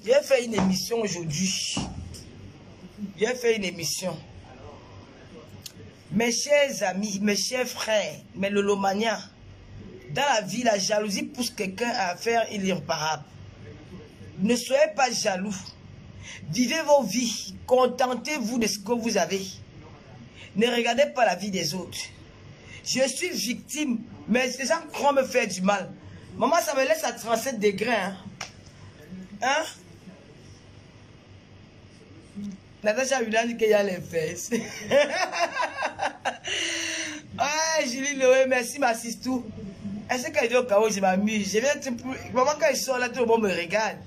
J'ai fait une émission aujourd'hui. J'ai fait une émission. Mes chers amis, mes chers frères, mes lolomaniens, dans la vie, la jalousie pousse quelqu'un à faire l'irréparable. Ne soyez pas jaloux. Vivez vos vies. Contentez-vous de ce que vous avez. Ne regardez pas la vie des autres. Je suis victime, mais les gens croient me faire du mal. Maman, ça me laisse à 37 degrés. Hein? Natacha Hulan dit qu'il y a les fesses. Ouais, Julie Loé, merci ma sistou. Est-ce qu'elle dit au chaos, je m'amuse. Je viens maman, quand il sort là, tout le monde me regarde.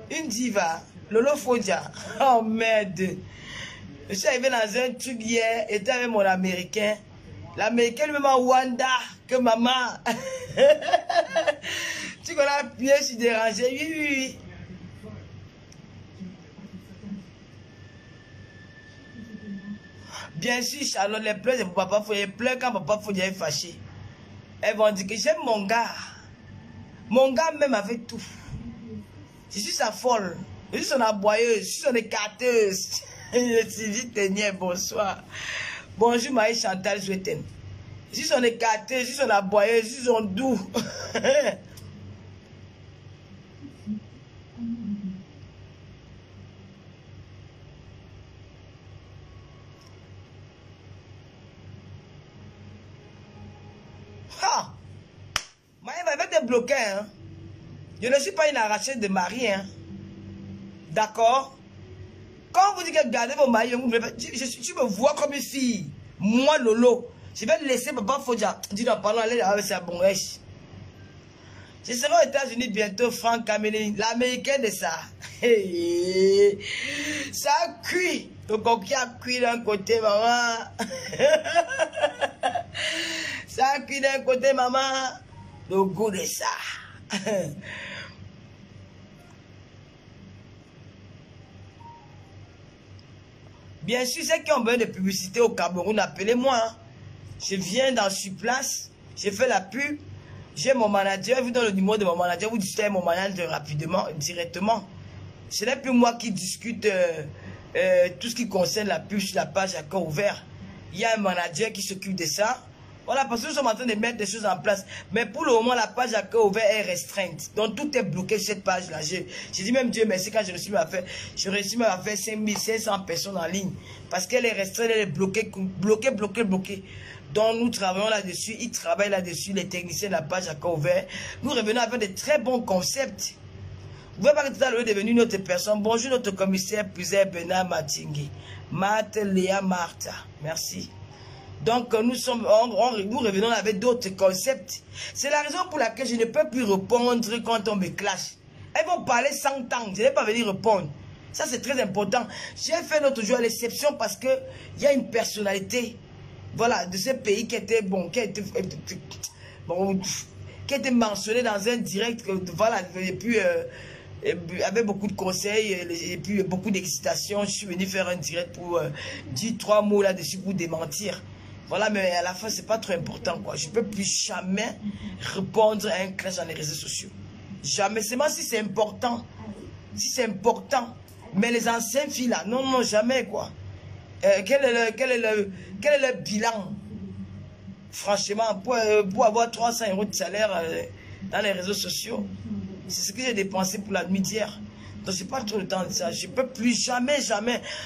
Une diva, Lolo Fodia. Oh merde. Je suis arrivé dans un truc hier, était avec mon américain. L'américain lui-même en Wanda, que maman. Tu connais la pièce, je suis dérangé. Oui, oui, oui. Bien sûr, Charlotte, les pleurs, c'est pour papa Fodia. Les pleurs quand papa Fodia est fâché. Elles vont dire que j'aime mon gars. Mon gars même avec tout. Je suis sa folle. Je suis son aboyeuse. Je suis son écarteuse. Sylvie Ténier, bonsoir. Bonjour Marie Chantal Joueten. Je suis son écarteuse. Je suis son aboyeuse. Je suis son doux. Ah! Marie va te bloquer, hein? Je ne suis pas une arrachée de mari, hein? D'accord? Quand vous dites que gardez vos maris, tu me vois comme une fille. Moi, Lolo. Je vais laisser papa Fodia. Dis non, pardon, allez avec sa bon wesh. Je serai aux États-Unis bientôt, Franck Caméline, l'américain de ça. Ça cuit. Le coquille a cuit d'un côté, maman. Ça cuit d'un côté, maman. Le goût de ça. Bien sûr, ceux qui ont besoin de publicité au Cameroun, appelez-moi. Je viens sur place, j'ai fait la pub, j'ai mon manager, vous donne le numéro de mon manager, vous discutez avec mon manager rapidement, directement. Ce n'est plus moi qui discute tout ce qui concerne la pub sur la page à cœur ouvert. Il y a un manager qui s'occupe de ça. Voilà, parce que nous sommes en train de mettre des choses en place. Mais pour le moment, la page à cœur ouvert est restreinte. Donc tout est bloqué sur cette page-là. J'ai dit même Dieu merci quand je réussis à faire. Je réussis à faire 5500 personnes en ligne. Parce qu'elle est restreinte, elle est bloquée. Donc nous travaillons là-dessus. Ils travaillent là-dessus, les techniciens de la page à cœur ouvert. Nous revenons avec de très bons concepts. Vous ne voyez pas que tout à l'heure est devenu une autre personne. Bonjour notre commissaire Puzer Bernard Matingui. Marthe Léa Martha. Merci. Donc, nous revenons avec d'autres concepts. C'est la raison pour laquelle je ne peux plus répondre quand on me clash. Elles vont parler 100 ans. Je ne vais pas venir répondre. Ça, c'est très important. J'ai fait l'autre jour à l'exception parce qu'il y a une personnalité, voilà, de ce pays qui était bon, qui a été mentionné dans un direct, voilà, et puis avec beaucoup de conseils et puis beaucoup d'excitation. Je suis venu faire un direct pour dire 3 mots là-dessus pour démentir. Voilà, mais à la fin, c'est pas trop important, quoi. Je peux plus jamais répondre à un clash dans les réseaux sociaux. Jamais. C'est moi si c'est important. Si c'est important. Mais les anciennes filles, là, non, non, jamais, quoi. Quel est le bilan? Franchement, pour avoir 300 € de salaire dans les réseaux sociaux, c'est ce que j'ai dépensé pour la nuit d'hier. Donc, je n'ai pas trop le temps de ça. Je ne peux plus jamais.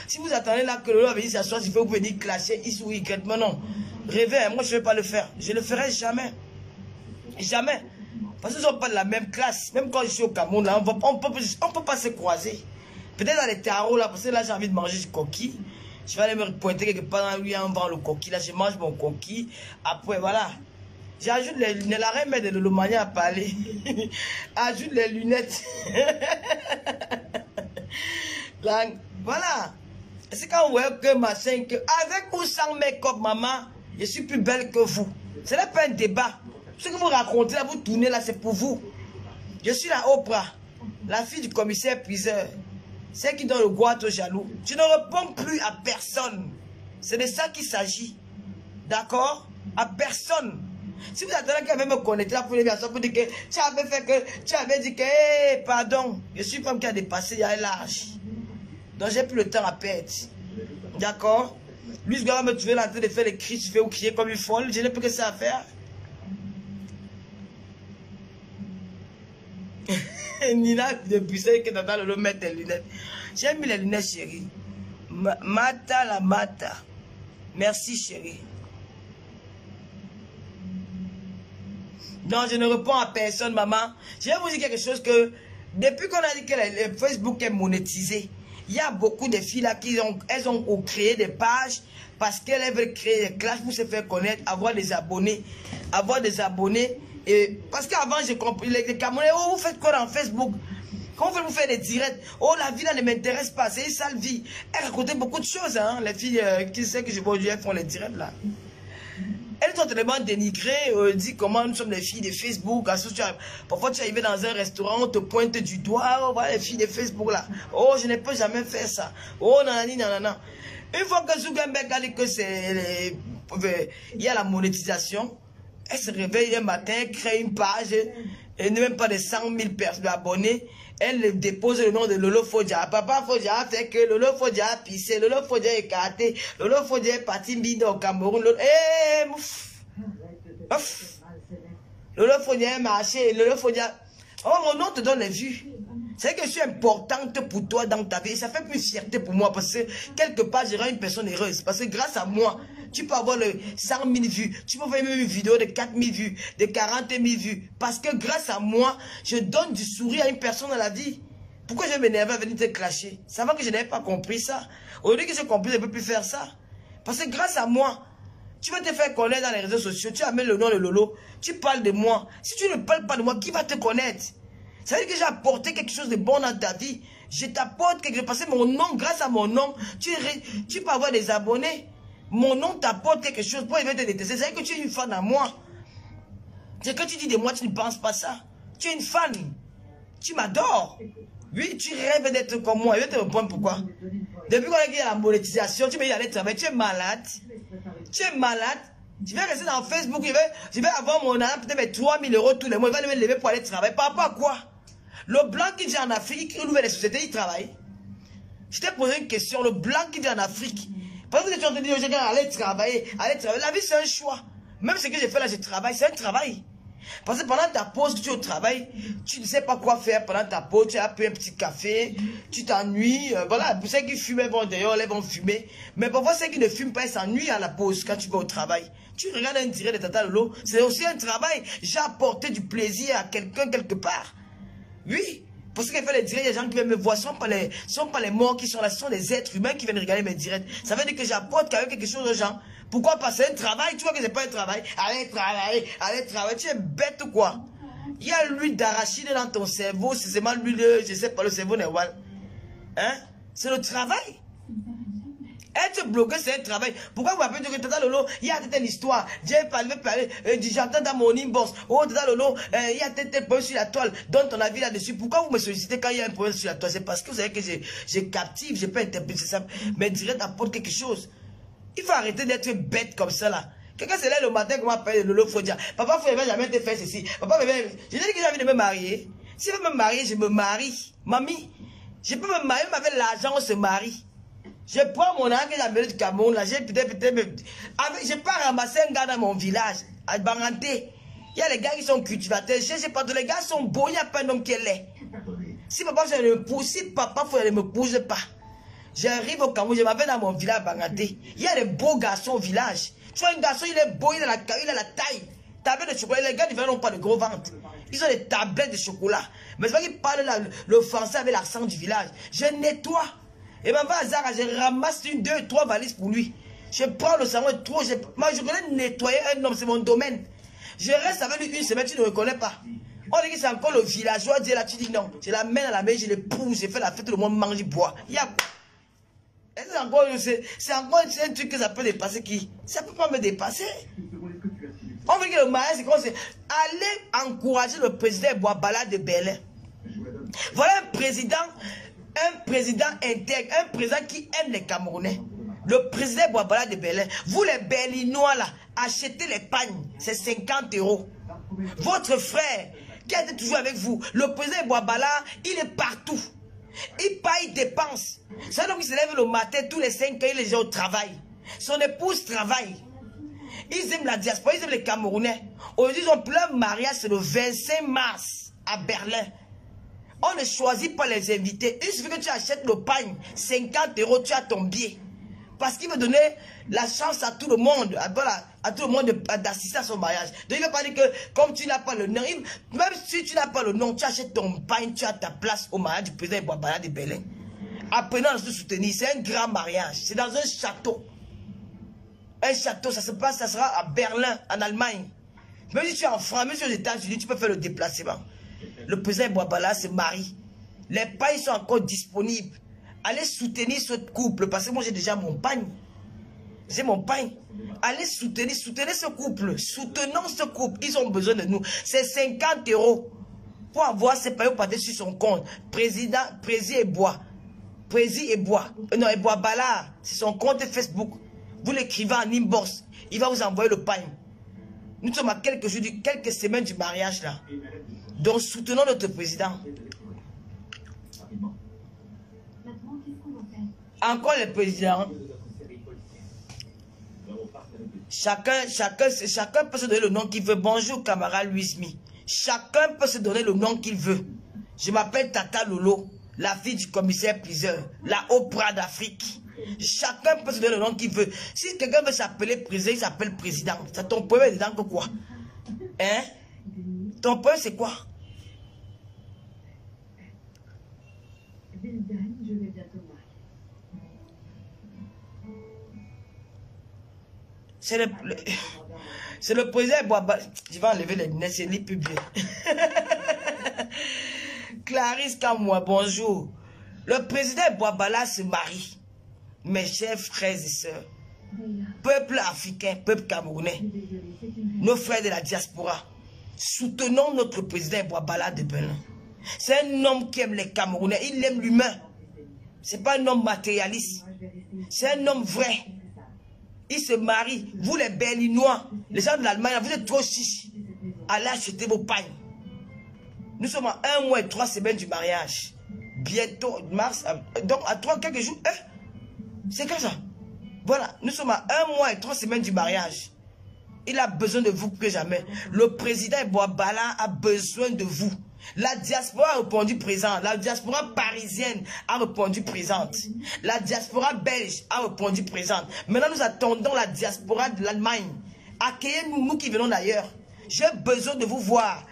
Si vous attendez là que le loi vienne s'asseoir, il faut venir clasher X ou Y. Mais non. Rêvez, moi, je ne vais pas le faire. Je ne le ferai jamais. Jamais. Parce qu'ils ne sont pas de la même classe. Même quand je suis au Cameroun, là, on ne peut pas se croiser. Peut-être dans les tarots, là, parce que là, j'ai envie de manger du coquille. Je vais aller me pointer quelque part dans lui en vendant le coquille. Là, je mange mon coquille. Après, voilà. J'ajoute les lunettes. La reine de l'Olomania à parler. Ajoute les lunettes. Là, voilà. C'est quand vous voyez que machin, que avec ou sans make-up, maman, je suis plus belle que vous. Ce n'est pas un débat. Ce que vous racontez là, vous tournez là, c'est pour vous. Je suis la Oprah, la fille du commissaire priseur. Celle qui donne le goût aux jaloux. Je ne réponds plus à personne. C'est de ça qu'il s'agit. D'accord? À personne. Si vous attendez qu'elle va me connecter pour les personnes pour dire que tu avais fait que, tu avais dit que, hey, pardon, je suis une femme qui a dépassé, il y a un large. Donc j'ai plus le temps à perdre. D'accord? Lui, ce gars va me trouver en train de faire des cris, je fais ou crier comme une folle, je n'ai plus que ça à faire. Nina, depuis ça, que Tata Lolo met tes lunettes. J'ai mis les lunettes, chérie. Mata la mata. Merci, chérie. Non, je ne réponds à personne, maman. Je vais vous dire quelque chose que, depuis qu'on a dit que le Facebook est monétisé, il y a beaucoup de filles là qui ont créé des pages parce qu'elles veulent créer des classes pour se faire connaître, avoir des abonnés. Et parce qu'avant, j'ai compris, les Camerounais, oh, vous faites quoi dans Facebook? Quand vous faites des directs, oh, la vie là ne m'intéresse pas, c'est une sale vie. Elles racontaient beaucoup de choses, hein, les filles qui savent que je vois aujourd'hui, elles font les directs là. Elles sont tellement dénigrées, dit comment nous sommes les filles de Facebook. Parfois tu arrives dans un restaurant, on te pointe du doigt, oh, voilà les filles de Facebook là. Oh, je ne peux jamais faire ça. Oh, nanani, nanana. Une fois que Zuckerberg a dit que il y a la monétisation, elle se réveille un matin, crée une page, et même pas de 100 000 personnes abonnés. Elle dépose le nom de Lolo Fodja. Papa Fodja a fait que Lolo Fodja a pissé, Lolo Fodja est écarté, Lolo Fodja est parti bide au Cameroun. Lolo Fodja est marché, Lolo Fodja. Oh, mon nom te donne les vues. C'est que je suis importante pour toi dans ta vie. Ça fait plus fierté pour moi parce que quelque part, je rends une personne heureuse. Parce que grâce à moi, tu peux avoir le 100 000 vues. Tu peux faire même une vidéo de 4 000 vues, de 40 000 vues. Parce que grâce à moi, je donne du sourire à une personne dans la vie. Pourquoi je m'énerve à venir te clasher? Ça va que je n'avais pas compris ça. Aujourd'hui que j'ai compris, je ne peux plus faire ça. Parce que grâce à moi, tu vas te faire connaître dans les réseaux sociaux. Tu amènes le nom de Lolo. Tu parles de moi. Si tu ne parles pas de moi, qui va te connaître? Ça veut dire que j'ai apporté quelque chose de bon dans ta vie. Je t'apporte quelque chose. Parce que mon nom, grâce à mon nom, tu peux avoir des abonnés. Mon nom t'apporte quelque chose pour éviter de te détester. C'est-à-dire que tu es une fan à moi. C'est que tu dis de moi, tu ne penses pas ça. Tu es une fan. Tu m'adores. Oui, tu rêves d'être comme moi. Je vais te répondre pourquoi. Depuis qu'on a dit la monétisation, tu me dis d'aller travailler. Tu es malade. Tu es malade. Je vais rester dans Facebook. Je vais avoir mon âme, peut-être 3 000 € tous les mois. Il va me lever pour aller travailler. Par rapport à quoi? Le blanc qui vit en Afrique, qui ouvre les sociétés, il travaille. Je t'ai posé une question. Le blanc qui vit en Afrique, parce que tu as dit aux gens d'aller travailler, La vie, c'est un choix. Même ce que j'ai fait là, je travaille. C'est un travail. Parce que pendant ta pause, tu es au travail, tu ne sais pas quoi faire pendant ta pause, tu as pris un petit café, tu t'ennuies. Voilà, pour ceux qui fument, vont d'ailleurs, ils vont fumer. Mais parfois, ceux qui ne fument pas, ils s'ennuient à la pause quand tu vas au travail. Tu regardes un direct de Tata Lolo, c'est aussi un travail. J'ai apporté du plaisir à quelqu'un quelque part. Oui, parce que fait les directs, les gens qui viennent me voir, ce ne sont pas les morts qui sont là, ce sont les êtres humains qui viennent regarder mes directs. Ça veut dire que j'apporte quand même quelque chose aux gens. Pourquoi pas? C'est un travail, tu vois que c'est pas un travail. Allez travailler, tu es bête ou quoi? Il y a l'huile d'arachide dans ton cerveau, c'est seulement l'huile, je sais pas, le cerveau n'est pas. Hein? C'est le travail. Être bloqué, c'est un travail. Pourquoi vous m'appelez que Tata Lolo, il y a telle histoire. J'ai parlé, j'entends dans mon inbox. Oh, Tata Lolo, il y a tel problème sur la toile. Donne ton avis là-dessus. Pourquoi vous me sollicitez quand il y a un problème sur la toile? C'est parce que vous savez que je captive, je peux interpréter ça. Mais direct apporte quelque chose. Il faut arrêter d'être bête comme ça là. Quelqu'un se lève le matin, comment appelle Lolo Fodja. Papa Fodja va jamais te faire ceci. Papa, je dis que j'ai envie de me marier. Si je veux me marier, je me marie. Mamie, je peux me marier, mais avec l'argent, on se marie. Je prends mon argent que j'ai amené du Cameroun, là, j'ai peut-être, je pars ramasser un gars dans mon village, à Banganté. Il y a les gars qui sont cultivateurs, je sais pas, les gars sont beaux, il n'y a pas un homme qui est laid. Si papa ne me pousse pas, j'arrive au Cameroun, je m'appelle dans mon village à Banganté. Il y a des beaux garçons au village. Tu vois, un garçon, il est beau, il a la taille. Tablette de chocolat, les gars du village n'ont pas de gros ventre. Ils ont des tablettes de chocolat. Mais c'est pas qu'ils parlent le français avec l'accent du village. Je nettoie. Et ma hasard, je ramasse 1, 2, 3 valises pour lui. Je prends le savon et trop. Moi, je connais nettoyer un homme, c'est mon domaine. Je reste avec lui 1 semaine, tu ne me reconnais pas. On dit que c'est encore le villageois, là, tu dis non. Je l'amène à la maison, je l'épouse, je fais la fête, tout le monde mange, il boit. C'est encore un truc que ça peut dépasser qui? Ça ne peut pas me dépasser. On veut que le mariage, c'est quoi? Allez encourager le président Boabala de Belin. Voilà un président intègre, un président qui aime les Camerounais. Le président Boabala de Belin. Vous les Berlinois là, Achetez les pagnes, c'est 50 €. Votre frère, qui a été toujours avec vous, le président Boabala, il est partout. Il paye dépenses. C'est un homme qui se lève le matin, tous les 5 ans, il est au travail. Son épouse travaille. Ils aiment la diaspora, ils aiment les Camerounais. Aujourd'hui, ils ont plein de mariage, c'est le 25 mars à Berlin. On ne choisit pas les invités. Il suffit que tu achètes le pagne, 50 €, tu as ton billet. Parce qu'il veut donner la chance à tout le monde, à tout le monde d'assister à son mariage. Donc il ne veut pas dire que comme tu n'as pas le nom, même si tu n'as pas le nom, tu achètes ton pagne, tu as ta place au mariage du président Boabala de Berlin. Apprenons à se soutenir. C'est un grand mariage. C'est dans un château. Un château, ça se passe, ça sera à Berlin, en Allemagne. Même si tu es en France, même si tu es aux États-Unis, tu peux faire le déplacement. Le président Boabala se marie. Les pagnes sont encore disponibles. Allez soutenir ce couple, parce que moi j'ai déjà mon pagne. J'ai mon pagne. Allez soutenir ce couple. Soutenons ce couple. Ils ont besoin de nous. C'est 50 € pour avoir ces pagnes partis sur son compte. Prési et Bois. Prési et Bois. Non, et Boabala. C'est son compte Facebook. Vous l'écrivez en inbox. Il va vous envoyer le pagne. Nous sommes à quelques semaines du mariage là. Donc soutenons notre président. Encore le président. Chacun peut se donner le nom qu'il veut. Bonjour camarade Luismi. Chacun peut se donner le nom qu'il veut. Je m'appelle Tata Lolo, la fille du commissaire priseur, la Oprah d'Afrique. Chacun peut se donner le nom qu'il veut. Si quelqu'un veut s'appeler président, il s'appelle président. C'est ton problème dedans que quoi? Hein? Ton problème c'est quoi? C'est le président Boabala. Je vais enlever les lunettes, c'est les publics. Clarisse Kamoua, bonjour. Le président Boabala se marie. Mes chers frères et sœurs, peuple africain, peuple camerounais, nos frères de la diaspora, soutenons notre président Boabala de Berlin. C'est un homme qui aime les Camerounais, il aime l'humain. Ce n'est pas un homme matérialiste, c'est un homme vrai. Il se marie. Vous les Berlinois, les gens de l'Allemagne, vous êtes trop chiches. Allez acheter vos pagnes. Nous sommes à 1 mois et 3 semaines du mariage. Bientôt, mars, donc à 3 quelques jours. C'est comme ça. Voilà, nous sommes à 1 mois et 3 semaines du mariage. Il a besoin de vous plus que jamais. Le président Boabala a besoin de vous. La diaspora a répondu présent. La diaspora parisienne a répondu présente. La diaspora belge a répondu présente. Maintenant, nous attendons la diaspora de l'Allemagne. Accueillez-nous, nous qui venons d'ailleurs. J'ai besoin de vous voir.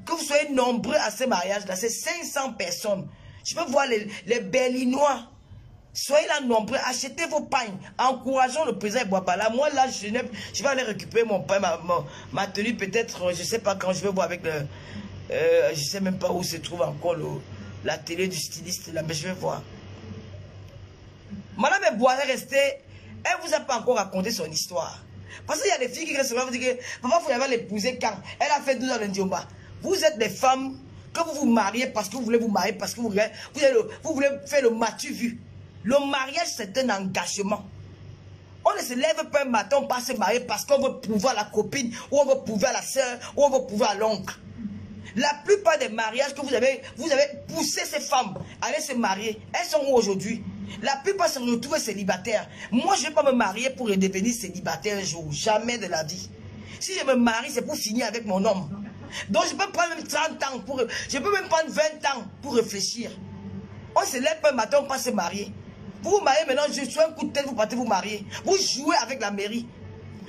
Que vous soyez nombreux à ce mariage-là. C'est 500 personnes. Je veux voir les Berlinois. Soyez là nombreux. Achetez vos pagnes. Encourageons le président Boabala. Moi, là, je vais aller récupérer mon pain, ma tenue. Peut-être, je ne sais pas quand je vais voir avec le... je ne sais même pas où se trouve encore la télé du styliste là, mais je vais voir. Madame Bois est restée, elle ne vous a pas encore raconté son histoire. Parce qu'il y a des filles qui restent là, vous disent que maman, vous allez l'épouser quand elle a fait 12 ans de Ndiomba. Vous êtes des femmes que vous vous mariez parce que vous voulez vous marier, parce que vous voulez faire le matu vu. Le mariage, c'est un engagement. On ne se lève pas un matin, on passe se marier parce qu'on veut prouver à la copine, ou on veut prouver à la soeur, ou on veut prouver à l'oncle. La plupart des mariages que vous avez poussé ces femmes à aller se marier. Elles sont où aujourd'hui? La plupart se retrouvent célibataires. Moi, je ne vais pas me marier pour redevenir célibataire un jour. Jamais de la vie. Si je me marie, c'est pour finir avec mon homme. Donc, je peux prendre même 30 ans. Je peux même prendre 20 ans pour réfléchir. On se lève pas un matin, on passe se marier. Vous vous mariez maintenant, je suis un coup de tête, vous partez vous marier. Vous jouez avec la mairie.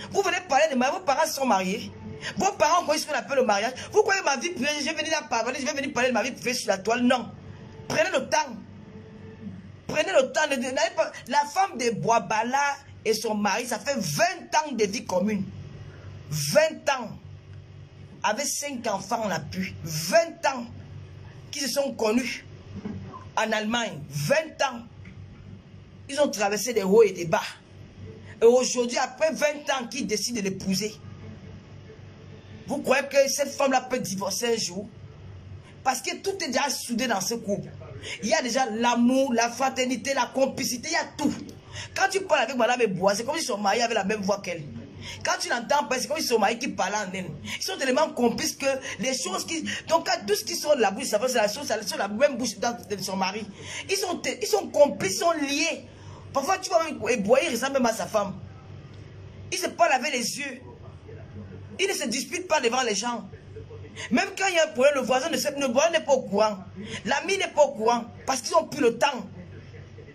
Vous venez parler de mariage, vos parents sont mariés. Vos parents connaissent ce qu'on appelle le mariage. Vous croyez ma vie privée, je vais venir là parler, je vais venir parler de ma vie privée sur la toile. Non. Prenez le temps. Prenez le temps. La femme de Boabala et son mari, ça fait 20 ans de vie commune. 20 ans. Avec 5 enfants, on a pu. 20 ans qui se sont connus en Allemagne. 20 ans. Ils ont traversé des hauts et des bas. Et aujourd'hui, après 20 ans, qui décident de l'épouser? Vous croyez que cette femme-là peut divorcer un jour? Parce que tout est déjà soudé dans ce couple. Il y a déjà l'amour, la fraternité, la complicité, il y a tout. Quand tu parles avec Madame Bois, c'est comme si son mari avait la même voix qu'elle. Quand tu l'entends, c'est comme ils sont mariés qui parlent en haine. Ils sont tellement complices que les choses qui... Donc, tout ce qui sort de la bouche, ça fait la chose, ça sort la même bouche de son mari. Ils sont complices, ils sont liés. Parfois, tu vois, Eboye, il ressemble même à sa femme. Il se parle avec les yeux. Il ne se dispute pas devant les gens. Même quand il y a un problème, le voisin n'est pas au courant. L'ami n'est pas au courant. Parce qu'ils n'ont plus le temps.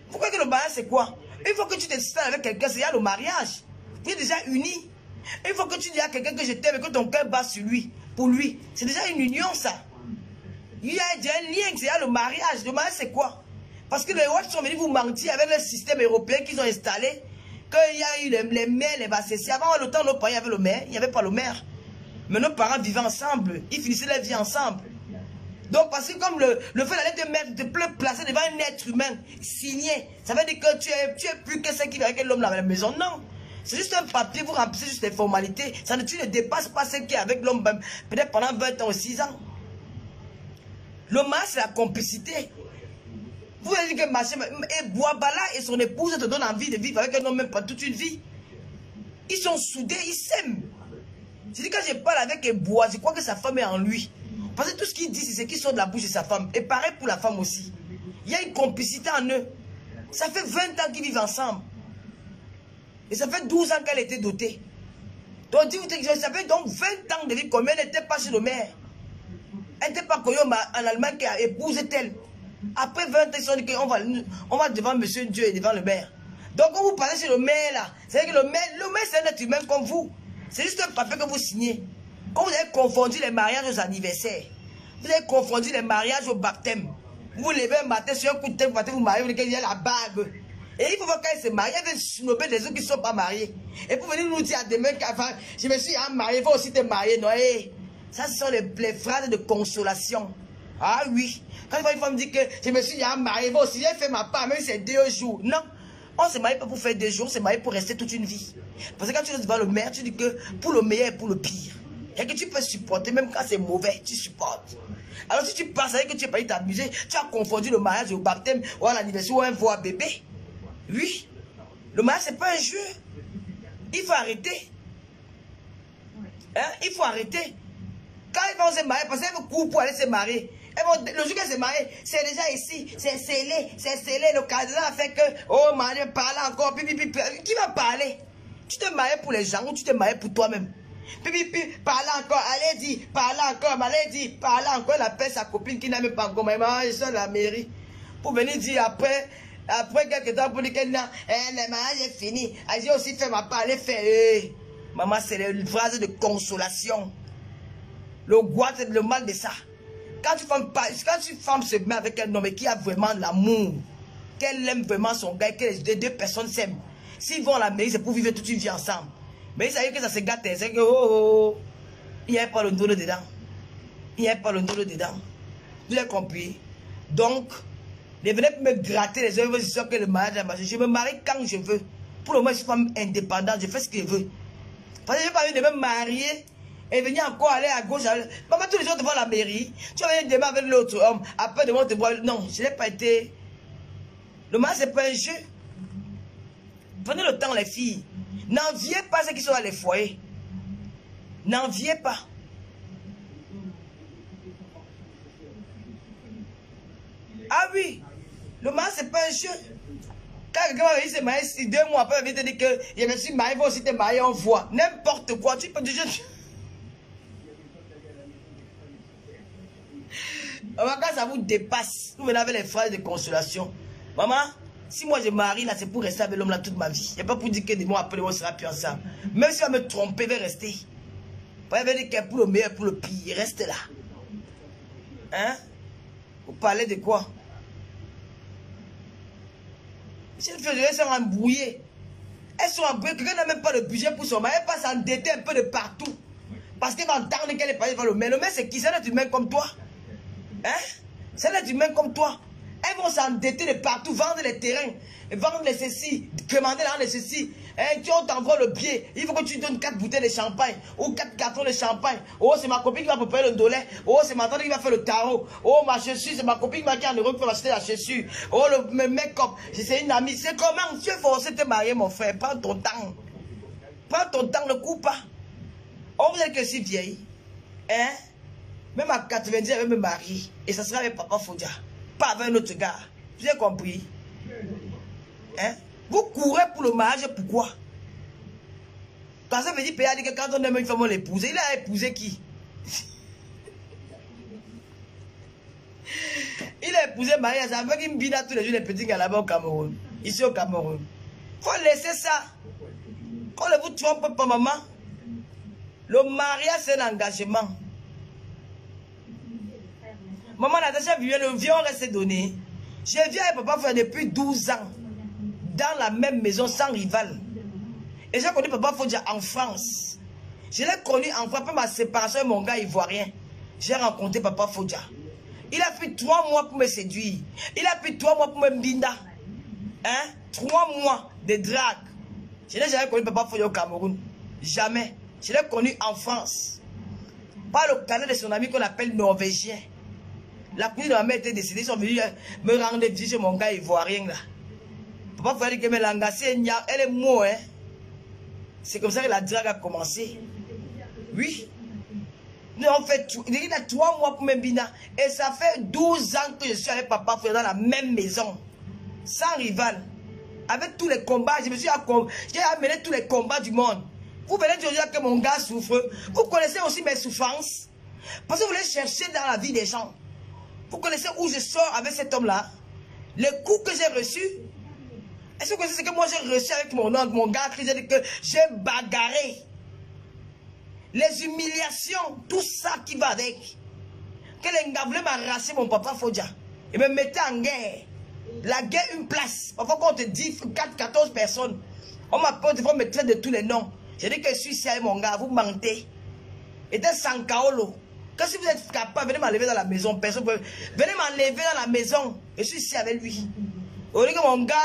Pourquoi que le mariage, c'est quoi? Une fois que tu te sers avec quelqu'un, c'est le mariage. Tu es déjà uni. Une fois que tu dis à quelqu'un que je t'aime et que ton cœur bat sur lui, pour lui, c'est déjà une union, ça. Il y a déjà un lien, c'est le mariage. Le mariage, c'est quoi? Parce que les Watts sont venus vous mentir avec le système européen qu'ils ont installé. Qu'il y a eu les mères, les bassessiers. Avant le temps, nos parents, il y avait le maire, il n'y avait pas le maire. Mais nos parents vivaient ensemble. Ils finissaient leur vie ensemble. Donc, parce que comme le fait d'aller te mettre, de placer devant un être humain signé, ça veut dire que tu es plus que ce qui vit avec l'homme dans la maison. Non. C'est juste un papier, vous remplissez juste les formalités. Tu ne dépasses pas ce qui est avec l'homme, peut-être pendant 20 ans ou 6 ans. Le mariage, c'est la complicité. Vous avez dit que et Boabala et son épouse te donnent envie de vivre avec un homme même pas toute une vie. Ils sont soudés, ils s'aiment. Je dis quand je parle avec Eboa, je crois que sa femme est en lui. Parce que tout ce qu'il dit, c'est ce qui sort de la bouche de sa femme. Et pareil pour la femme aussi. Il y a une complicité en eux. Ça fait 20 ans qu'ils vivent ensemble. Et ça fait 12 ans qu'elle était dotée. Donc, ça fait donc 20 ans de vie combien elle n'était pas chez le maire. Elle n'était pas connue en Allemagne qui a épousé elle. Après 20 ans, ils se sont dit qu'on va devant Monsieur Dieu et devant le maire. Donc, quand vous parlez chez le maire, là, c'est-à-dire que le maire c'est un être humain comme vous. C'est juste un papier que vous signez. Quand vous avez confondu les mariages aux anniversaires, vous avez confondu les mariages au baptême. Vous vous levez un matin sur un coup de tête, vous mariez, vous dites qu'il y a la bague. Et il faut voir quand il se marie, il veut snobber des autres qui ne sont pas mariés. Et pour venir nous dire à demain qu'avant, je me suis marié, il faut aussi te marier. Non, ça, ce sont les phrases de consolation. Ah oui. Quand une femme dit que je me suis marié, il faut aussi, j'ai fait ma part, même si c'est 2 jours. Non. On ne se marie pas pour faire 2 jours, on se marie pour rester toute une vie. Parce que quand tu restes devant le maire, tu dis que pour le meilleur et pour le pire. Et que tu peux supporter, même quand c'est mauvais, tu supportes. Alors si tu passes avec que tu n'es pas t'amuser, tu as confondu le mariage au baptême, ou à l'anniversaire, ou à un voix bébé. Oui. Le mariage, ce n'est pas un jeu. Il faut arrêter. Hein? Il faut arrêter. Quand ils vont se marier, parce qu'ils vont courir pour aller se marier. Le jour qu'elle s'est mariée, c'est déjà ici, c'est scellé, le cardinal a fait que, oh Marie, parle encore, qui va parler? Tu te maries pour les gens ou tu te maries pour toi-même? Parle encore, allez dis, parle encore, allez dis, parle encore, elle appelle sa copine qui n'a même pas encore, maman, je suis à la mairie. Pour venir dire après quelques temps, pour dire que non, le mariage est fini, j'ai aussi fait ma part, elle fait, maman, c'est une phrase de consolation. Le goût, c'est le mal de ça. Quand une femme se met avec un homme qui a vraiment l'amour, qu'elle aime vraiment son gars, que les 2 personnes s'aiment, s'ils vont à la mairie, c'est pour vivre toute une vie ensemble. Mais ça veut dire que ça se gâte, c'est que il n'y a pas le dos dedans. Il n'y a pas le dos dedans. Vous avez compris? Donc, ne venez pas me gratter les œuvres, je sais que le mariage, je me marie quand je veux. Pour le moment, je suis femme indépendante, je fais ce que je veux. Parce que je n'ai pas envie de me marier et venir encore aller à gauche. Maman, tous les jours devant la mairie, tu vas venir demain avec l'autre homme, après demain te voir. Non, je n'ai pas été. Le mariage, ce n'est pas un jeu. Prenez le temps, les filles. N'enviez pas ceux qui sont dans les foyers. N'enviez pas. Ah oui, le mariage, ce n'est pas un jeu. Quand quelqu'un va se marier 2 mois après, il va te dire que je me suis marié, il va aussi te marier, on voit. N'importe quoi, tu peux dire. Quand ça vous dépasse, vous venez avec les phrases de consolation. Maman, si moi je marie là, c'est pour rester avec l'homme là toute ma vie. Il n'y a pas pour dire que des mois après, on sera plus ensemble. Même si on va me tromper, il va rester. Il va dire que pour le meilleur, pour le pire, reste là. Hein? Vous parlez de quoi? Si les filles sont embrouillées, elles sont embrouillées, quelqu'un n'a même pas de budget pour son mari, elle passe s'endetter un peu de partout. Parce qu'elle va entendre qu'elle est partie devant le maire. Le maire, c'est qui? C'est un être humain comme toi. Hein? C'est un être humain comme toi. Elles vont s'endetter de partout, vendre les terrains, vendre les ceci, commander les ceci. On t'envoie le billet, il faut que tu donnes 4 bouteilles de champagne ou 4 cartons de champagne. Oh, c'est ma copine qui va préparer le dollar. Oh, c'est ma tante qui va faire le tarot. Oh, ma chaussure, c'est ma copine qui m'a dit en Europe qui va acheter la chaussure. Oh, le make-up, c'est une amie. C'est comment? Tu es forcé de te marier, mon frère. Prends ton temps. Prends ton temps, ne cours pas. On vous dit que si vieille, hein? Même à 90, elle va me marier. Et ça sera avec Papa Fodia. Pas avec un autre gars. Vous avez compris? Hein? Vous courez pour le mariage, pourquoi? Quand ça veut dire que quand on aime une femme, on l'épouse. Il a épousé qui? Il a épousé Maria, ça avec une bina tous les jours, les petits gars là-bas au Cameroun. Ici au Cameroun. Faut laisser ça. Quand ne vous trompe pas, maman. Le mariage, c'est un engagement. Maman Natacha Viviane, le vieux, on reste donné. Je viens avec Papa Fodia depuis 12 ans. Dans la même maison, sans rival. Et j'ai connu Papa Fodia en France. Je l'ai connu en France, après ma séparation avec mon gars ivoirien. J'ai rencontré Papa Fodia. Il a pris 3 mois pour me séduire. Il a pris 3 mois pour me binda. Hein? 3 mois de drague. Je n'ai jamais connu Papa Fodia au Cameroun. Jamais. Je l'ai connu en France. Par le canal de son ami qu'on appelle norvégien. La cousine de ma mère était décédée. Ils sont venus me rendre visite chez mon gars ivoirien là. Papa Fodia dit que me langasser, elle est mot, hein. C'est comme ça que la drague a commencé. Oui. Nous on fait tout. Il a 3 mois pour Mbina. Et ça fait 12 ans que je suis avec Papa Fodia dans la même maison. Sans rival. Avec tous les combats. J'ai amené tous les combats du monde. Vous venez de dire que mon gars souffre. Vous connaissez aussi mes souffrances. Parce que vous voulez chercher dans la vie des gens. Vous connaissez où je sors avec cet homme-là. Les coups que j'ai reçus. Est-ce que vous connaissez ce que moi j'ai reçu avec mon gars qui dit que j'ai bagarré? Les humiliations, tout ça qui va avec. Que les gars voulaient m'arracher mon Papa Fodia. Et me mettaient en guerre. La guerre, une place. Parfois quand on te dit 14 personnes, on m'appelle, on me traite de tous les noms. J'ai dit que je suis ici avec mon gars, vous mentez. Et c'est Sankaolo. Que si vous êtes capable, venez m'enlever dans la maison. Personne peut... Venez m'enlever dans la maison. Je suis ici avec lui. Au lieu que mon gars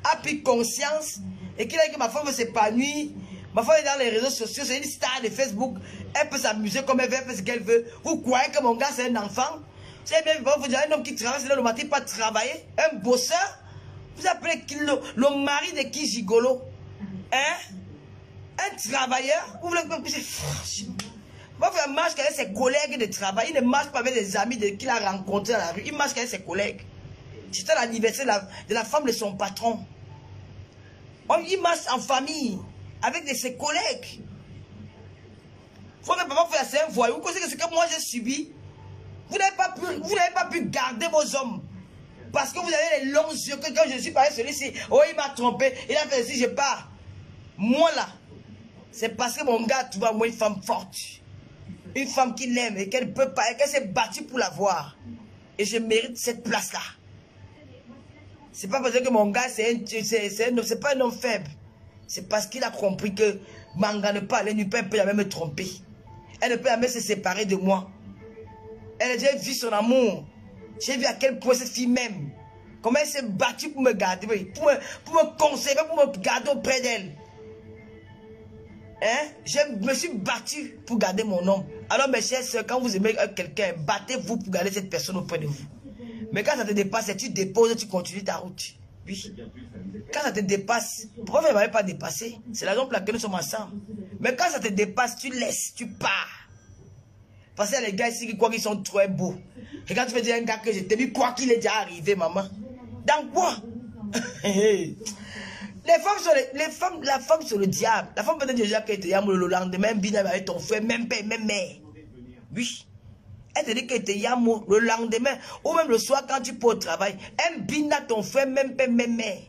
a pris conscience et qu'il a dit que ma femme veut s'épanouir. Ma femme est dans les réseaux sociaux, c'est une star de Facebook. Elle peut s'amuser comme elle veut, elle fait ce qu'elle veut. Vous croyez que mon gars c'est un enfant? C'est bien, vous dire un homme qui travaille, c'est le matin pas travailler. Un bosseur. Vous appelez le mari de qui gigolo? Hein? Un travailleur? Vous voulez que c'est franchement. Moi, il marche avec ses collègues de travail. Il ne marche pas avec des amis qu'il a rencontrés dans la rue. Il marche avec ses collègues. C'était l'anniversaire de la femme de son patron. Il marche en famille avec ses collègues. Faut que Papa Fodia c'est un voyou. Vous connaissez ce que moi j'ai subi? Vous n'avez pas pu garder vos hommes. Parce que vous avez les longs yeux. Que quand je suis parlé celui-ci, oh il m'a trompé. Il a fait si je pars. Moi là, c'est parce que mon gars trouve moi une femme forte. Une femme qui l'aime et qu'elle peut pas, et qu'elle s'est battue pour l'avoir. Et je mérite cette place-là. C'est pas parce que mon gars, c'est pas un homme faible. C'est parce qu'il a compris que Manga ne peut aller nulle part, elle peut jamais me tromper. Elle ne peut jamais se séparer de moi. Elle a déjà vu son amour. J'ai vu à quel point cette fille m'aime. Comment elle s'est battue pour me garder, pour me conserver, pour me garder auprès d'elle. Hein? Je me suis battu pour garder mon homme. Alors mes chers soeurs, quand vous aimez quelqu'un, battez-vous pour garder cette personne auprès de vous. Mais quand ça te dépasse, tu déposes, tu continues ta route. Oui. Quand ça te dépasse, pourquoi vous ne m'avez pas dépassé? C'est la raison pour laquelle nous sommes ensemble. Mais quand ça te dépasse, tu laisses, tu pars. Parce qu'il y a les gars ici qui croient qu'ils sont très beaux. Et quand tu veux dire à un gars que je t'ai vu, quoi qu'il est déjà arrivé, maman. Dans quoi? La femme sur le diable. La femme peut être déjà qu'elle te yam le lendemain, bina avec ton frère, même père, même mère. Oui. Elle te dit qu'elle te yam le lendemain, ou même le soir quand tu peux au travail. Elle bina ton frère, même père, même mère.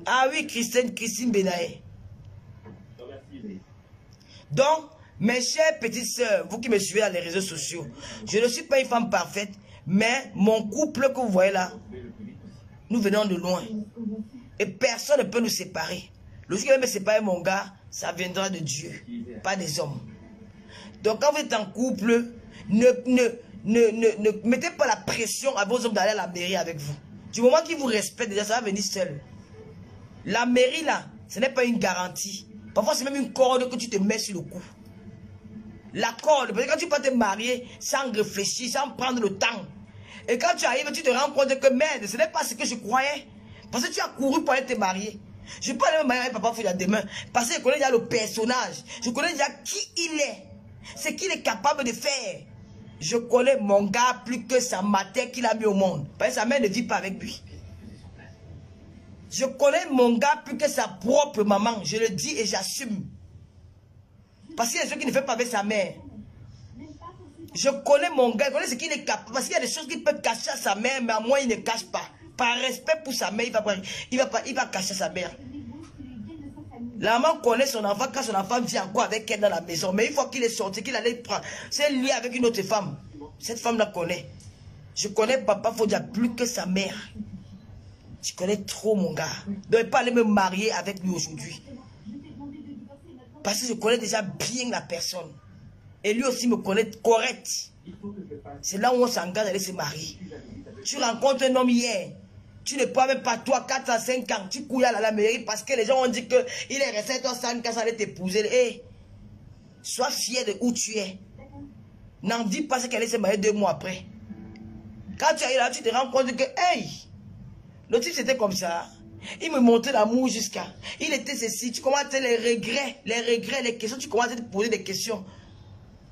Ah oui, Christine Benaye. Donc, mes chères petites sœurs, vous qui me suivez dans les réseaux sociaux, je ne suis pas une femme parfaite, mais mon couple que vous voyez là, nous venons de loin. Et personne ne peut nous séparer. Le jour qui va me séparer mon gars, ça viendra de Dieu, pas des hommes. Donc quand vous êtes en couple, ne mettez pas la pression à vos hommes d'aller à la mairie avec vous. Du moment qu'ils vous respectent, déjà ça va venir seul. La mairie là, ce n'est pas une garantie. Parfois c'est même une corde que tu te mets sur le cou. La corde, parce que quand tu peux te marier sans réfléchir, sans prendre le temps. Et quand tu arrives, tu te rends compte que merde, ce n'est pas ce que je croyais. Parce que tu as couru pour aller te marier. Je peux aller me marier avec Papa Foudia demain. Parce que je connais déjà le personnage. Je connais déjà qui il est. Ce qu'il est capable de faire. Je connais mon gars plus que sa matière qu'il a mis au monde. Parce que sa mère ne vit pas avec lui. Je connais mon gars plus que sa propre maman. Je le dis et j'assume. Parce qu'il y a des choses qu'il ne fait pas avec sa mère. Je connais mon gars, je connais ce qu'il est capable. Parce qu'il y a des choses qu'il peut cacher à sa mère, mais à moi, il ne cache pas. Par respect pour sa mère, il va cacher sa mère. La maman connaît son enfant quand son enfant vit encore avec elle dans la maison. Mais une fois qu'il est sorti, qu'il allait prendre, c'est lui avec une autre femme. Cette femme la connaît. Je connais Papa Foudia plus que sa mère. Je connais trop mon gars. Je ne vais pas aller me marier avec lui aujourd'hui. Parce que je connais déjà bien la personne. Et lui aussi me connaît correct. C'est là où on s'engage à aller se marier. Tu rencontres un homme hier. Tu ne prends même pas toi 4 à 5 ans. Tu couilles à la mairie parce que les gens ont dit qu'il est resté toi 5 ans, ça allait t'épouser. Hey, sois fier de où tu es. N'en dis pas qu'elle allait se marier 2 mois après. Quand tu es là, tu te rends compte que, hey, le type c'était comme ça. Il me montrait l'amour jusqu'à. Il était ceci. Tu commences à les regrets, les questions. Tu commences à te poser des questions.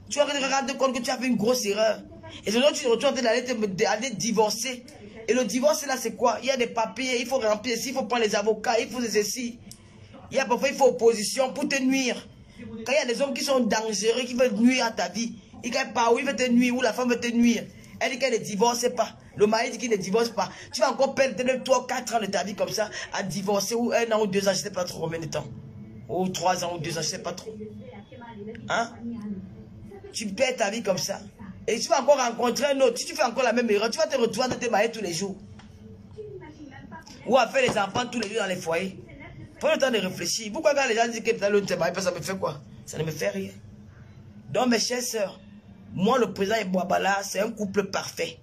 Tu vas te rendre compte que tu as fait une grosse erreur. Et sinon, tu te retrouves d'aller divorcer. Et le divorce, là, c'est quoi? Il y a des papiers, il faut remplir ici, il faut prendre les avocats, il faut ceci. Il y a parfois, il faut opposition pour te nuire. Quand il y a des hommes qui sont dangereux, qui veulent nuire à ta vie, il ne pas où il veut te nuire, où la femme veut te nuire. Elle dit qu'elle ne divorce pas. Le mari dit qu'il ne divorce pas. Tu vas encore perdre 3 ou 4 ans de ta vie comme ça à divorcer, ou 1 an ou 2 ans, je ne sais pas trop combien de temps. Ou 3 ans ou 2 ans, je ne sais pas trop. Hein? Tu perds ta vie comme ça. Et tu vas encore rencontrer un autre. Si tu fais encore la même erreur, tu vas te retrouver à te marier tous les jours. Ou à faire les enfants tous les jours dans les foyers. Prends le temps de réfléchir. Pourquoi quand les gens disent que l'autre te marie, ça me fait quoi? Ça ne me fait rien. Donc mes chères sœurs, moi le président et Boabala, c'est un couple parfait.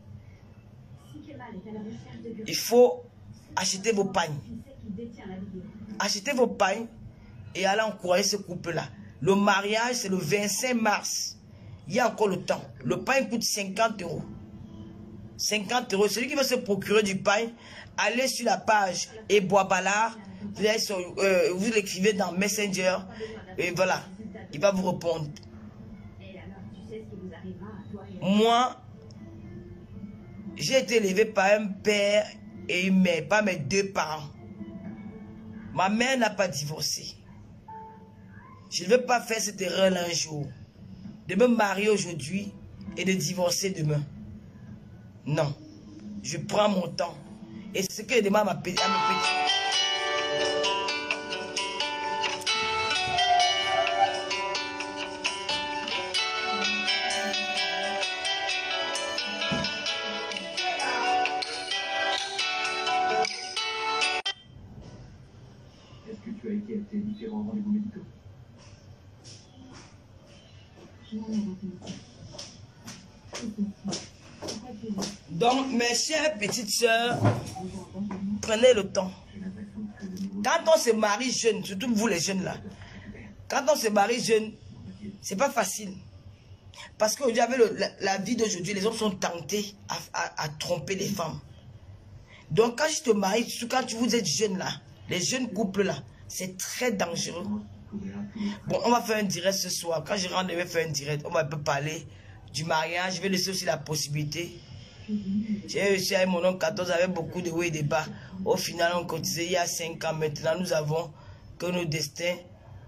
Il faut acheter vos pagnes. Achetez vos pagnes et allez encourager ce couple-là. Le mariage, c'est le 25 mars. Il y a encore le temps. Le pain coûte 50 €. 50 €. Celui qui veut se procurer du pain, allez sur la page Boabala. Vous l'écrivez dans Messenger. Et voilà. Il va vous répondre. Moi, j'ai été élevé par un père et une mère, pas mes 2 parents. Ma mère n'a pas divorcé. Je ne veux pas faire cette erreur un jour. De me marier aujourd'hui et de divorcer demain. Non. Je prends mon temps. Et ce que je demande à mes petits. Est-ce que tu as été à tes différents rendez-vous médicaux? Donc, mes chères petites sœurs, prenez le temps. Quand on se marie jeune, surtout vous les jeunes là, quand on se marie jeune, c'est pas facile. Parce qu'aujourd'hui, avec la vie d'aujourd'hui, les hommes sont tentés à tromper les femmes. Donc, quand je te marie, surtout quand vous êtes jeune là, les jeunes couples là, c'est très dangereux. Bon, on va faire un direct ce soir. Quand je rentre, je vais faire un direct. On va un peu parler du mariage. Je vais laisser aussi la possibilité. J'ai réussi avec mon oncle 14 avec beaucoup de hauts et de bas. Au final, on cotisait il y a 5 ans. Maintenant, nous avons que nos destins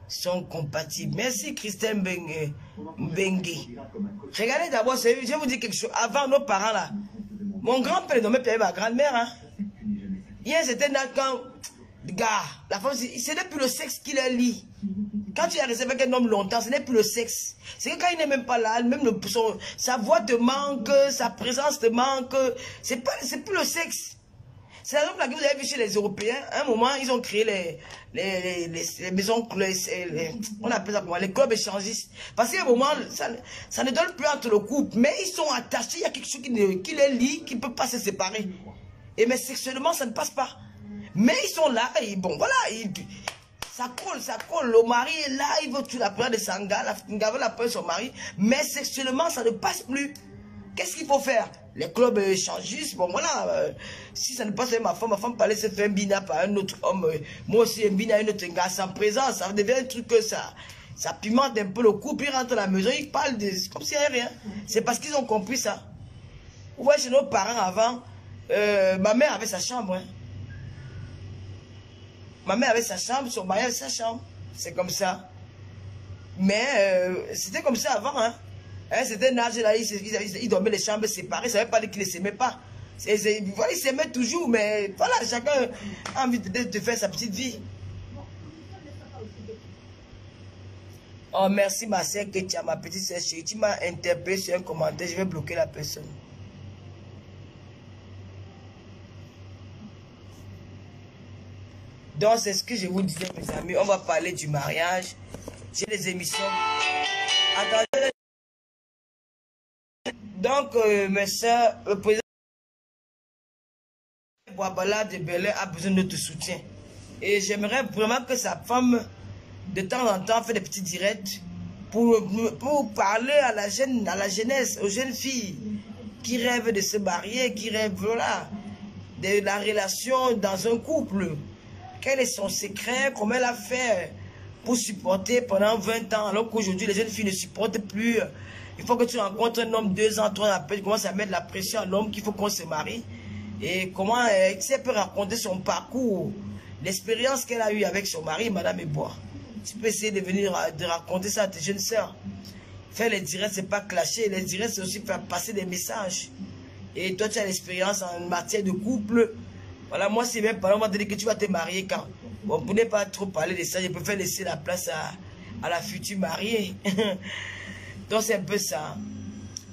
sont compatibles. Merci Christine Bengue. Regardez d'abord, je vais vous dire quelque chose. Avant nos parents là, mon grand-père est nommé Pierre, ma grand-mère. Hein? Hier, c'était quand gars, la femme, ce n'est plus le sexe qui les lie. Quand tu es resté avec un homme longtemps, ce n'est plus le sexe. C'est que quand il n'est même pas là, même sa voix te manque, sa présence te manque. C'est plus le sexe. C'est la raison pour laquelle vous avez vu chez les Européens, à un moment, ils ont créé les maisons, on appelle ça comment, les clubs échangistes. Parce qu'à un moment, ça ne donne plus entre le couple, mais ils sont attachés, il y a quelque chose qui les lie, qui ne peut pas se séparer. Et mais sexuellement, ça ne passe pas. Mais ils sont là, et bon, voilà, ça colle. Le mari est là, il veut tuer la prière de Sanga, la veut la prière de son mari, mais sexuellement, ça ne passe plus. Qu'est-ce qu'il faut faire? les clubs échangistes, bon voilà, si ça ne passe avec ma femme parlait se faire un bina par un autre homme, moi aussi un bina, un autre gars sans présence, ça devient un truc que ça pimente un peu le couple, ils rentrent à la maison, ils parlent de, comme s'il n'y avait rien. C'est parce qu'ils ont compris ça. Vous voyez, chez nos parents avant, ma mère avait sa chambre. Hein. Ma mère avait sa chambre, son mari avait sa chambre. C'est comme ça. Mais c'était comme ça avant. Hein. C'était un âge là, ils dormaient les chambres séparées. Ça ne veut pas dire qu'ils ne s'aimaient pas. Voilà, ils s'aimaient toujours, mais voilà, chacun a envie de faire sa petite vie. Oh, merci ma soeur Ketia, ma petite soeur chérie. Tu m'as interpellé sur un commentaire, je vais bloquer la personne. Donc, c'est ce que je vous disais, mes amis. On va parler du mariage. J'ai les émissions. Attendez. Donc, mes soeurs, le président Boabala de Belay a besoin de notre soutien. Et j'aimerais vraiment que sa femme, de temps en temps, fait des petits directs pour parler à la jeunesse, aux jeunes filles qui rêvent de se marier, qui rêvent, voilà, de la relation dans un couple. Quel est son secret, comment elle a fait pour supporter pendant 20 ans, alors qu'aujourd'hui, les jeunes filles ne supportent plus. Il faut que tu rencontres un homme 2 ans, 3 ans après, tu commences à mettre la pression à l'homme qu'il faut qu'on se marie. Et comment elle peut raconter son parcours, l'expérience qu'elle a eue avec son mari, Madame Ebois. Tu peux essayer de raconter ça à tes jeunes sœurs. Faire les directs, c'est pas clasher. Les directs, c'est aussi faire passer des messages. Et toi, tu as l'expérience en matière de couple. Voilà, moi, c'est même pas, on va te dire que tu vas te marier quand. Bon, pour ne pas trop parler de ça, je préfère laisser la place à la future mariée. Donc, c'est un peu ça.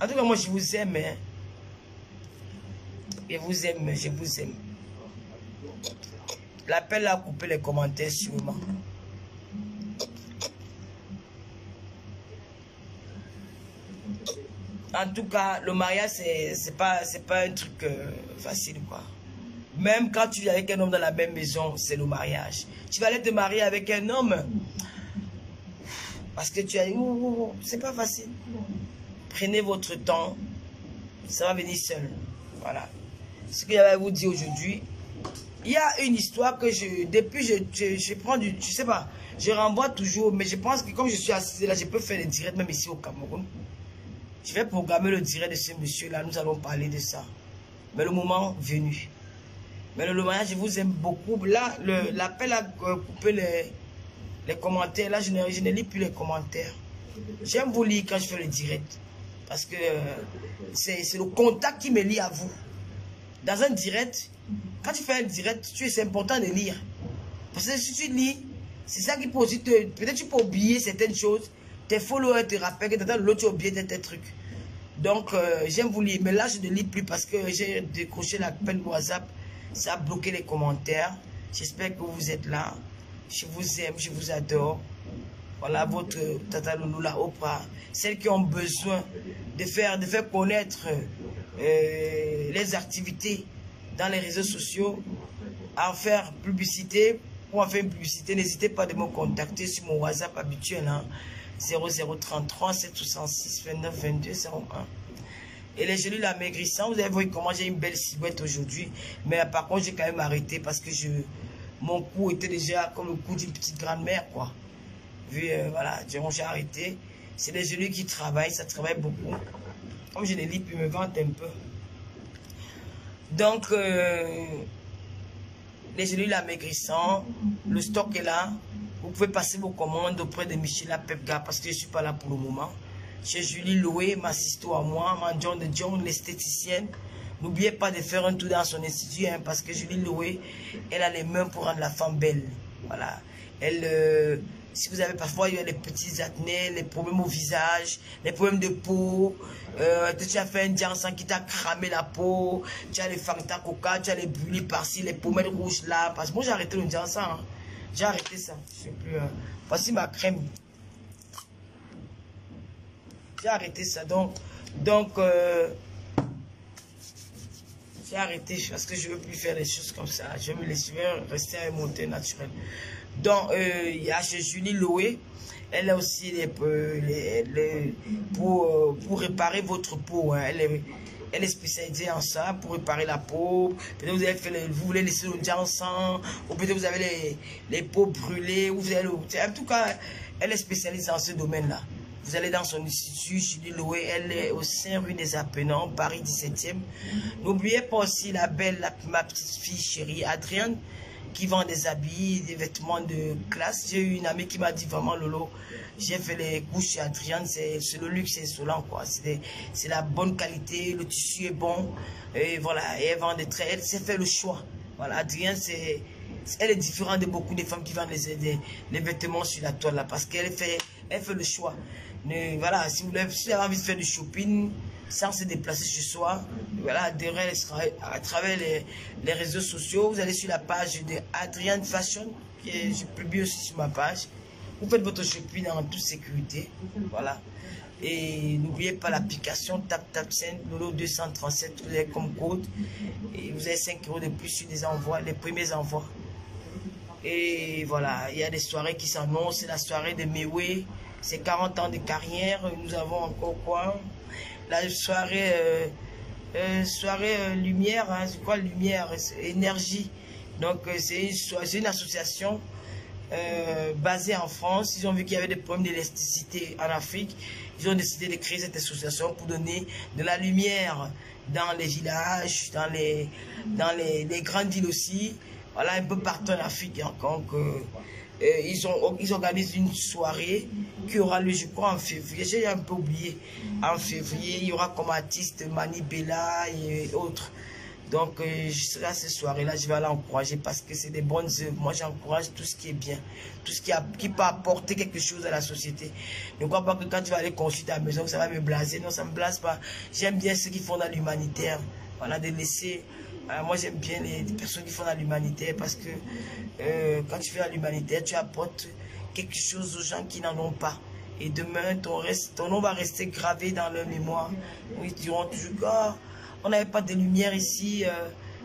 En tout cas, moi, je vous aime. Hein. Je vous aime, je vous aime. L'appel à couper les commentaires sûrement. En tout cas, le mariage, c'est pas un truc facile, quoi. Même quand tu es avec un homme dans la même maison, c'est le mariage. Tu vas aller te marier avec un homme parce que tu as... c'est pas facile. Prenez votre temps. Ça va venir seul. Voilà. Ce que j'avais à vous dire aujourd'hui. Il y a une histoire que depuis je prends du... Je sais pas. Je renvoie toujours. Mais je pense que comme je suis assis là, je peux faire les directs même ici au Cameroun. Je vais programmer le direct de ce monsieur-là. Nous allons parler de ça. Mais le moment venu. Mais le mariage, je vous aime beaucoup. Là, l'appel à couper les commentaires. Là, je ne lis plus les commentaires. J'aime vous lire quand je fais le direct. Parce que c'est le contact qui me lie à vous. Dans un direct, quand tu fais un direct, c'est important de lire. Parce que si tu lis, c'est ça qui peut aussi te... Peut-être tu peux oublier certaines choses. Tes followers te rappellent que dans l'autre, tu as oublié tes trucs. Donc, j'aime vous lire. Mais là, je ne lis plus parce que j'ai décroché l'appel WhatsApp. Ça a bloqué les commentaires. J'espère que vous êtes là. Je vous aime, je vous adore. Voilà votre Tata Loulou, la Oprah. Celles qui ont besoin de faire connaître les activités dans les réseaux sociaux, à en faire publicité. Pour en faire une publicité, n'hésitez pas de me contacter sur mon WhatsApp habituel. Hein, 0033 766 29 22 01. Et les genoux l'amaigrissant, vous avez vu comment j'ai une belle silhouette aujourd'hui. Mais par contre, j'ai quand même arrêté parce que mon cou était déjà comme le cou d'une petite grand-mère, quoi. Vu, voilà, j'ai arrêté. C'est les genoux qui travaillent, ça travaille beaucoup. Comme je les lis, puis me vante un peu. Donc, les genoux l'amaigrissant, le stock est là. Vous pouvez passer vos commandes auprès de Michela Pepga parce que je ne suis pas là pour le moment. Chez Julie Loué, ma sister à moi, ma John de John, l'esthéticienne. N'oubliez pas de faire un tour dans son institut, hein, parce que Julie Loué, elle a les mains pour rendre la femme belle. Voilà. Elle, si vous avez parfois il y a les petits acnés, les problèmes au visage, les problèmes de peau, tu as fait un diançant qui t'a cramé la peau, tu as les Fanta Coca, tu as les bullies par-ci, les pommettes rouges là. Parce que moi j'ai arrêté le diançant. Hein. J'ai arrêté ça. Je sais plus. Voici ma crème. J'ai arrêté ça. Donc j'ai arrêté parce que je ne veux plus faire des choses comme ça. Je vais me laisser rester à un monter naturel. Donc, il y a chez Julie Loé. Elle a aussi pour réparer votre peau. Hein. Elle est spécialisée en ça, pour réparer la peau. Peut-être vous voulez laisser le diamant sang, ou peut-être vous avez les peaux brûlées. Ou vous avez en tout cas, elle est spécialisée dans ce domaine-là. Vous allez dans son institut, Julie Loué, elle est au sein rue des Appenants, Paris 17e. N'oubliez pas aussi ma petite fille chérie, Adrienne, qui vend des habits, des vêtements de classe. J'ai eu une amie qui m'a dit vraiment, Lolo, j'ai fait les couches chez Adrienne, c'est le luxe insolent, quoi. C'est la bonne qualité, le tissu est bon, et voilà, et elle vend des traits, elle s'est fait le choix. Voilà, Adrienne, elle est différente de beaucoup de femmes qui vendent les vêtements sur la toile, là, parce qu'elle fait le choix. Mais voilà, si vous avez envie de faire du shopping sans se déplacer chez soi, voilà, derrière, à travers les réseaux sociaux, vous allez sur la page de Adrienne Fashion, que je publie aussi sur ma page. Vous faites votre shopping en toute sécurité, voilà. Et n'oubliez pas l'application TapTapSend, Lolo 237, vous avez comme code. Et vous avez 5 € de plus sur les envois, les premiers envois. Et voilà, il y a des soirées qui s'annoncent, c'est la soirée de Mewe. C'est 40 ans de carrière. Nous avons encore quoi? La soirée, lumière, hein, c'est quoi lumière? Énergie. Donc c'est une association basée en France. Ils ont vu qu'il y avait des problèmes d'électricité en Afrique. Ils ont décidé de créer cette association pour donner de la lumière dans les villages, dans les grandes villes aussi. Voilà, un peu partout en Afrique. Hein, donc, ils organisent une soirée qui aura lieu, je crois, en février. J'ai un peu oublié. En février, il y aura comme artiste Mani Bella et autres. Donc, je serai à cette soirée-là, je vais aller encourager parce que c'est des bonnes œuvres. Moi, j'encourage tout ce qui est bien, tout ce qui peut apporter quelque chose à la société. Ne crois pas que quand tu vas aller construire ta maison, ça va me blaser. Non, ça ne me blase pas. J'aime bien ceux qui font dans l'humanitaire. Voilà, de laisser... moi, j'aime bien les personnes qui font dans l'humanitaire parce que quand tu fais dans l'humanitaire, tu apportes quelque chose aux gens qui n'en ont pas. Et demain, ton nom va rester gravé dans leur mémoire. Ils diront toujours, oh, on n'avait pas de lumière ici.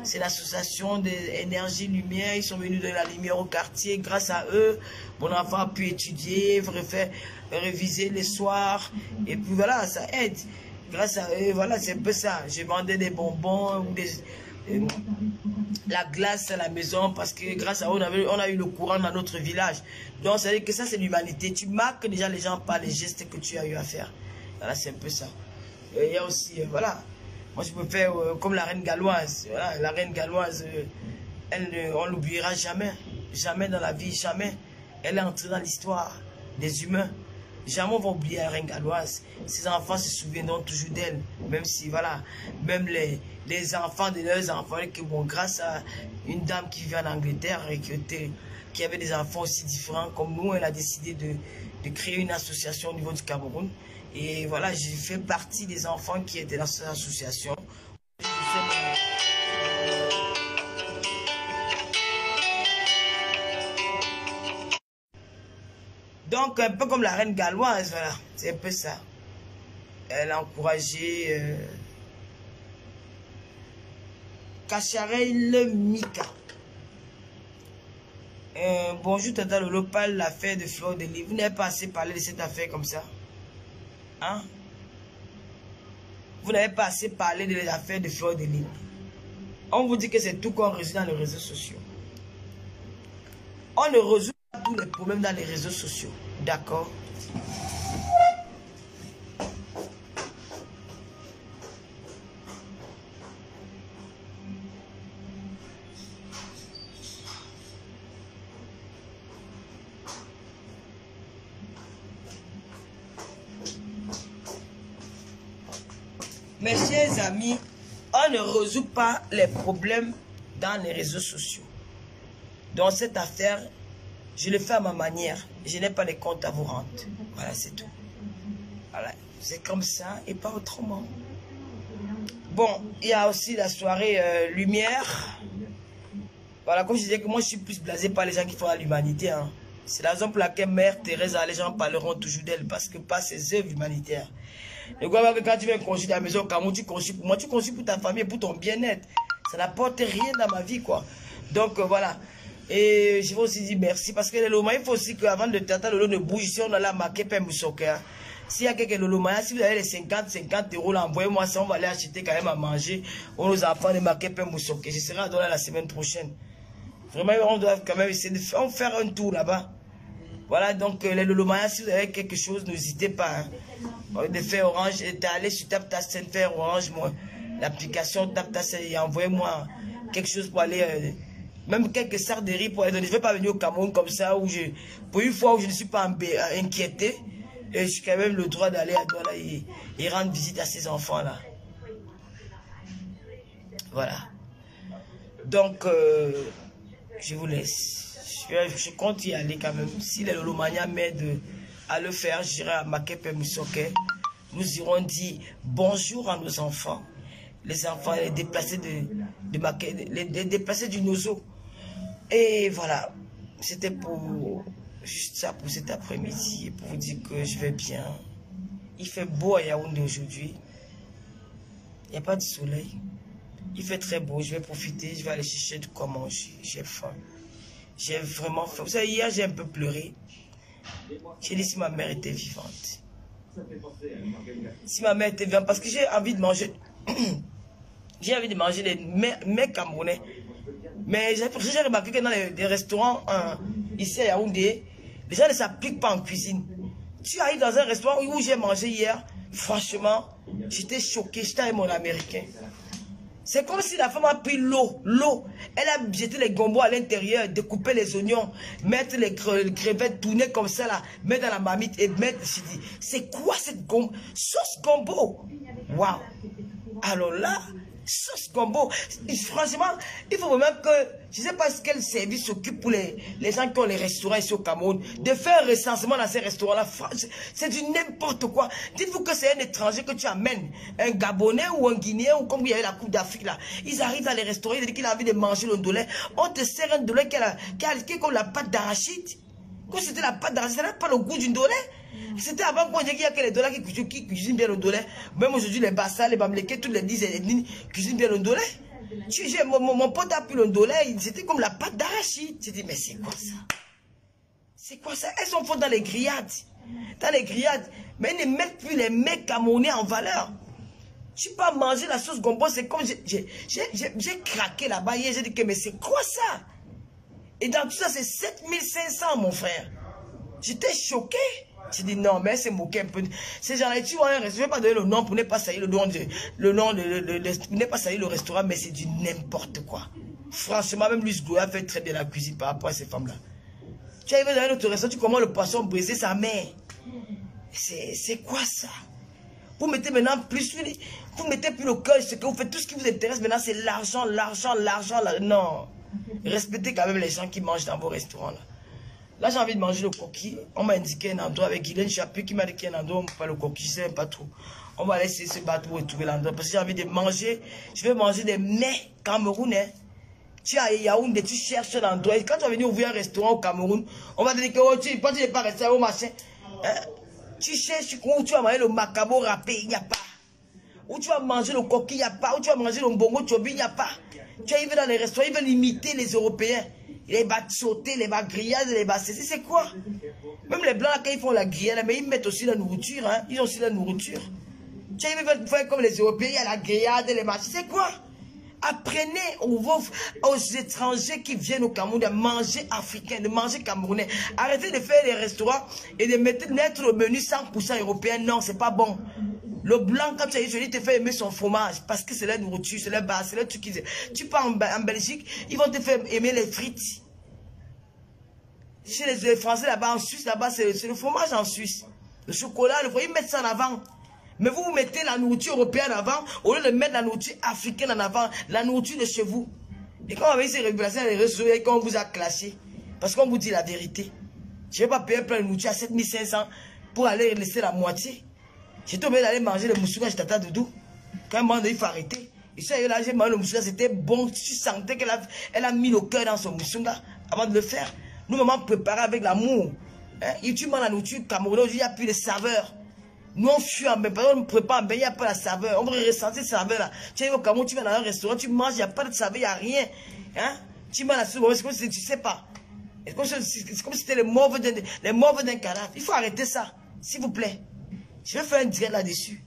C'est l'association d'énergie lumière. Ils sont venus donner la lumière au quartier. Grâce à eux, mon enfant a pu étudier, réviser les soirs. Et puis voilà, ça aide. Grâce à eux, voilà, c'est un peu ça. Je vendais des bonbons ou la glace à la maison parce que grâce à eux, on a eu le courant dans notre village. Donc, ça veut dire que ça, c'est l'humanité. Tu marques déjà les gens par les gestes que tu as eu à faire. Voilà, c'est un peu ça. Et il y a aussi, voilà, moi je peux faire comme la reine galloise. Voilà, la reine galloise, on ne l'oubliera jamais. Jamais dans la vie, jamais. Elle est entrée dans l'histoire des humains. Jamais on va oublier la reine galloise. Ses enfants se souviendront toujours d'elle. Même si, voilà, même les enfants de leurs enfants, que bon, grâce à une dame qui vit en Angleterre et qui avait des enfants aussi différents comme nous, elle a décidé de créer une association au niveau du Cameroun. Et voilà, j'ai fait partie des enfants qui étaient dans cette association. Donc, un peu comme la reine galloise, voilà, c'est un peu ça. Elle a encouragé Kacharel Mika. Bonjour Tata Lolo, parle l'affaire de Fleur de Lys. Vous n'avez pas assez parlé de cette affaire comme ça? Hein? Vous n'avez pas assez parlé de l'affaire de Fleur de Lys. On vous dit que c'est tout qu'on résout dans les réseaux sociaux. On ne résout pas tous les problèmes dans les réseaux sociaux. D'accord? Mes chers amis, on ne résout pas les problèmes dans les réseaux sociaux. Dans cette affaire, je le fais à ma manière. Je n'ai pas les comptes à vous rendre. Voilà, c'est tout. Voilà, c'est comme ça et pas autrement. Bon, il y a aussi la soirée lumière. Voilà, comme je disais que moi je suis plus blasé par les gens qui font à l'humanité. Hein. C'est la raison pour laquelle Mère Teresa, les gens parleront toujours d'elle parce que par ses œuvres humanitaires. Ne crois pas que quand tu viens construire ta maison, comment tu construis pour moi, tu construis pour ta famille, pour ton bien-être. Ça n'apporte rien dans ma vie, quoi. Donc voilà. Et je vais aussi dire merci parce que les Lolomaya, il faut aussi qu'avant de Tata Lolo ne bouge, si on a la marqué Père Moussoke. S'il y a quelques Lolomaya, si vous avez les 50 euros, envoyez-moi ça, on va aller acheter quand même à manger. On nous enfants de marquer Père Moussoke. Je serai à Douala la semaine prochaine. Vraiment, on doit quand même essayer de faire un tour là-bas. Voilà, donc les Lolomaya, si vous avez quelque chose, n'hésitez pas. Hein, de faire Orange, d'aller sur TapTaSend, faire Orange, moi, l'application TapTaSend, et envoyez-moi quelque chose pour aller... même quelques sardes de riz pour aller donner. Je ne vais pas venir au Cameroun comme ça, pour une fois où je ne suis pas inquiété, et j'ai quand même le droit d'aller à Douala et rendre visite à ces enfants-là. Voilà. Donc, je vous laisse. Je compte y aller quand même. Si les Lolomaya m'aident à le faire, j'irai à Makepe Moussoke. Nous irons dire bonjour à nos enfants. Les enfants, les déplacés les déplacés du Nozo. Et voilà. C'était pour juste ça pour cet après-midi. Pour vous dire que je vais bien. Il fait beau à Yaoundé aujourd'hui. Il n'y a pas de soleil. Il fait très beau. Je vais profiter. Je vais aller chercher de quoi manger. J'ai faim. J'ai vraiment faim. Vous savez, hier, j'ai un peu pleuré. J'ai dit si ma mère était vivante. Si ma mère était vivante. Parce que j'ai envie de manger. J'ai envie de manger des mets camerounais. Mais j'ai remarqué que dans les restaurants ici à Yaoundé, les gens ne s'appliquent pas en cuisine. Tu arrives dans un restaurant où j'ai mangé hier. Franchement, j'étais choqué. J'étais avec mon américain. C'est comme si la femme a pris l'eau. Elle a jeté les gombos à l'intérieur, découpé les oignons, mettre les crevettes, tourner comme ça là, mettre dans la marmite et mettre. Je dis, c'est quoi cette sauce gombo? Waouh! Alors là, sauce gombo. Franchement, il faut même que, je ne sais pas quel service s'occupe pour les gens qui ont les restaurants ici au Cameroun, de faire un recensement dans ces restaurants-là. C'est du n'importe quoi. Dites-vous que c'est un étranger que tu amènes, un Gabonais ou un Guinéen, ou comme il y avait la Coupe d'Afrique là. Ils arrivent dans les restaurants, ils disent qu'il a envie de manger le ndolé. On te sert un ndolé qui est comme la pâte d'arachide. Quand c'était la pâte d'arachide, ça n'a pas le goût du ndolé. C'était avant qu'on dise qu'il y a que les dollars qui cuisinent bien le ndolé. Même aujourd'hui, les Bassa, les Bamlékés, toutes les 10 et les cuisinent bien le ndolé. Mon pote a pris le ndolé, c'était comme la pâte d'arachide. J'ai dit, mais c'est quoi ça? C'est quoi ça? Elles sont faites dans les grillades. Dans les grillades. Mais ils ne mettent plus les mecs camerounais en valeur. Tu peux manger la sauce gombo, c'est comme j'ai craqué là-bas hier, j'ai dit que mais c'est quoi ça? Et dans tout ça, c'est 7500, mon frère. J'étais choqué. J'ai dit non, mais c'est moqué un peu. Ces gens-là, tu vois, je ne vais pas donner le nom pour ne pas salir pour ne pas salir le restaurant, mais c'est du n'importe quoi. Franchement, même Luis Goya fait très bien la cuisine par rapport à ces femmes-là. Tu arrives dans un autre restaurant, tu commandes le poisson brisé, sa mère. C'est quoi ça? Vous mettez maintenant plus, vous mettez plus le cœur, ce que vous faites, tout ce qui vous intéresse maintenant, c'est l'argent. Non. Respectez quand même les gens qui mangent dans vos restaurants là. Là, j'ai envie de manger le coquille. On m'a indiqué un endroit avec Guylaine Chapuis qui m'a dit qu'il y a un endroit où on peut pas le coquille. Je ne sais même pas trop. On va laisser se battre pour trouver l'endroit. Parce que j'ai envie de manger. Je vais manger des mets camerounais. Tu es à Yaoundé, tu cherches un endroit. Et quand tu vas venir ouvrir un restaurant au Cameroun, on va te dire que oh, tu n'es pas resté au machin. Hein? Tu cherches où tu vas manger le macabo râpé, il n'y a pas. Où tu vas manger le coquille, il n'y a pas. Où tu vas manger le mbongo chobi, il n'y a pas. Tu arrives dans les restaurants, ils veulent imiter les Européens. Les bats sautés, les bats grillades, les bats ceci, c'est quoi? Même les blancs, quand ils font la grillade, mais ils mettent aussi la nourriture, hein? Ils ont aussi la nourriture. Tu arrives faire comme les Européens, il y a la grillade, les machins, c'est quoi? Apprenez aux étrangers qui viennent au Cameroun de manger africain, de manger camerounais. Arrêtez de faire des restaurants et de mettre le menu 100% européen. Non, c'est pas bon. Le blanc, comme ça, il te fait aimer son fromage parce que c'est la nourriture, c'est la base, c'est le truc qu'ils... Tu pars en Belgique, ils vont te faire aimer les frites. Chez les Français là-bas, en Suisse, là-bas, c'est le fromage en Suisse. Le chocolat, ils mettent ça en avant. Mais vous mettez la nourriture européenne en avant, au lieu de mettre la nourriture africaine en avant, la nourriture de chez vous. Et quand on avait ces révélations, les réseaux, et quand on vous a clashé, parce qu'on vous dit la vérité. Je ne vais pas payer plein de nourriture à 7500 pour aller laisser la moitié. J'étais obligé d'aller manger le moussouga chez Tata Doudou. Quand un moment donné, il faut arrêter. Et ça, là, j'ai mangé le moussouga, c'était bon. Tu sentais qu'elle a mis le cœur dans son moussouga avant de le faire. Nous, maman, préparer avec l'amour. Hein? Et tu manges la nourriture camerounaise, il n'y a plus de saveur. Nous, on fuit en bain, on prépare en bain, il n'y a pas la saveur. On va ressentir cette saveur là. Tu arrives au Cameroun, tu vas dans un restaurant, tu manges, il n'y a pas de saveur, il n'y a rien. Hein? Tu manges la soupe, c'est comme si tu ne sais pas. C'est comme si c'était les mauves d'un cadavre. Il faut arrêter ça, s'il vous plaît. Je vais faire un direct là-dessus.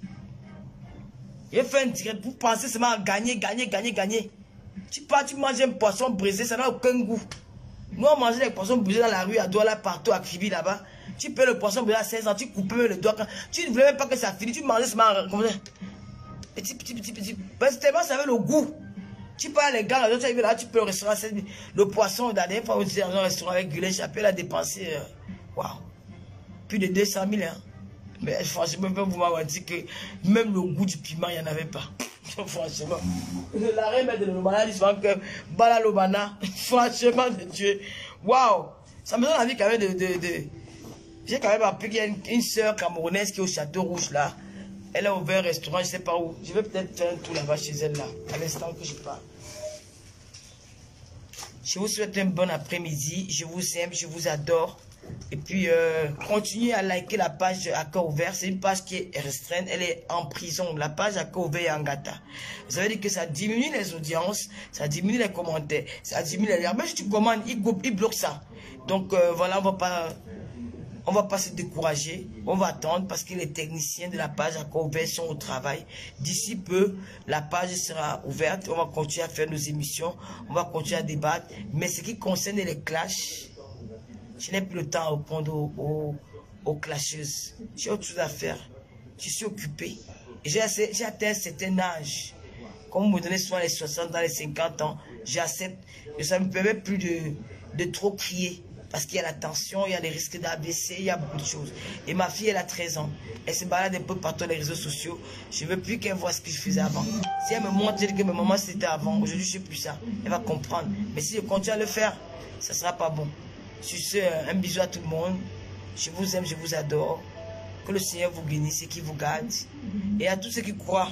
Je vais faire un direct pour penser seulement à gagner. Tu pars, tu manges un poisson brisé, ça n'a aucun goût. Nous, on mangeait des poissons brisés dans la rue, à Douala, partout, à Kribi, là-bas. Tu payes le poisson brisé à 16 ans, tu coupes même le doigt. Tu ne voulais même pas que ça finisse, tu mangeais seulement comme ça. Petit. Parce que tellement ça avait le goût. Tu parles les gars, là, tu peux le restaurant, le poisson, la dernière fois, on était dans un restaurant avec Gulin Chapelle, il a dépensé, waouh, plus de 200 000, hein. Mais franchement, vous m'avez dit que même le goût du piment, il n'y en avait pas. Franchement. La reine de l'Obana dit souvent que Bala l'Obana, franchement, de Dieu. Waouh! Ça me donne envie quand même de... J'ai quand même appris qu'il y a une soeur camerounaise qui est au Château Rouge là. Elle a ouvert un restaurant, je ne sais pas où. Je vais peut-être faire un tour là-bas chez elle là, à l'instant que je parle. Je vous souhaite un bon après-midi. Je vous aime, je vous adore. Et puis, continuez à liker la page à cœur ouvert. C'est une page qui est restreinte. Elle est en prison. La page à cœur ouvert est en gâta. Ça veut dire que ça diminue les audiences, ça diminue les commentaires, ça diminue les liens. Même si tu commandes, il bloque ça. Donc, voilà, on va pas se décourager. On va attendre parce que les techniciens de la page à cœur ouvert sont au travail. D'ici peu, la page sera ouverte. On va continuer à faire nos émissions. On va continuer à débattre. Mais ce qui concerne les clashs, je n'ai plus le temps à répondre aux clasheuses. J'ai autre chose à faire. Je suis occupé. J'ai atteint un certain âge. Comme vous me donnez souvent les 60 dans les 50 ans, j'accepte. Ça ne me permet plus de trop crier. Parce qu'il y a la tension, il y a les risques d'AVC, il y a beaucoup de choses. Et ma fille, elle a 13 ans. Elle se balade un peu partout les réseaux sociaux. Je ne veux plus qu'elle voit ce que je faisais avant. Si elle me montre que mes mamans c'était avant, aujourd'hui je ne sais plus ça. Elle va comprendre. Mais si je continue à le faire, ça ne sera pas bon. Sur ce, un bisou à tout le monde. Je vous aime, je vous adore. Que le Seigneur vous bénisse et qu'il vous garde. Et à tous ceux qui croient